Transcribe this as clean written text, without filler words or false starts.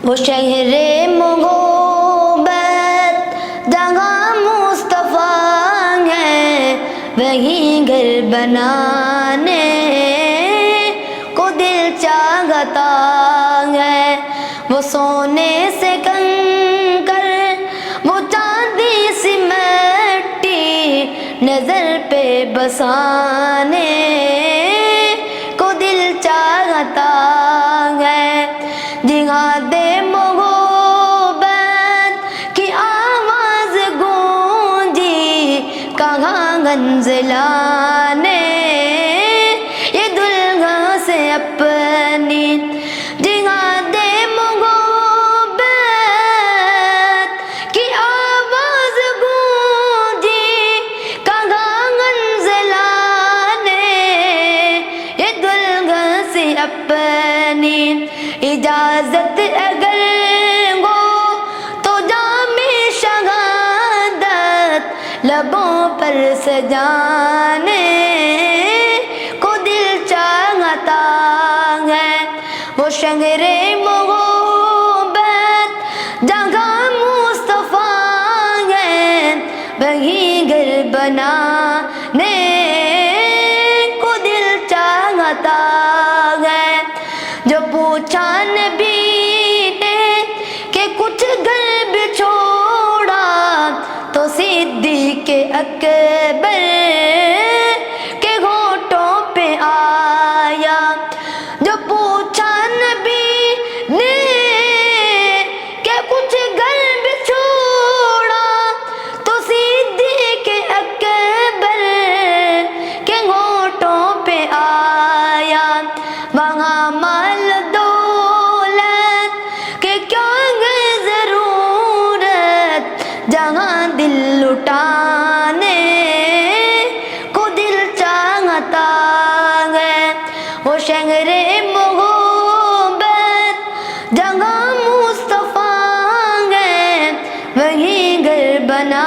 وہ شہر محبت جہاں مصطفیٰ ہے، وہیں گھر بنانے کو دل چاہتا ہے۔ وہ سونے سے کنکر، وہ چاندی سی مٹی، نظر پہ بسانے کو دل چاہتا ہے۔ جہاد محبت کی آواز گونجی کہاں گنجلانے، یہ دلہا سے اپنی جہاد محبت کی آواز گونجی کہاں گنجلانے، یہ دلہا سے اپنی اجازت اگر ہو تو جام شہادت لبوں پر سجانے کو دل چاہتا ہے۔ وہ شہر محبت جہاں مصطفیٰ ہے، وہیں گھر بنانے کو دل چاہتا ہے۔ جو پوچھا نبی نے کہ کچھ گھر بھی چھوڑا، تو صدیق اکبر کے ہونٹوں پہ آیا۔ جو پوچھا نبی نے کہ کچھ گھر بھی چھوڑا، تو صدیق اکبر کے ہونٹوں پہ آیا۔ وہاں مال دولت کہ کیا ہے ضرورت، جہاں دل لٹانے کو دل چاہتا ہے۔ وہ شہر محبت جہاں مصطفیٰ ہے، وہیں گھر بنا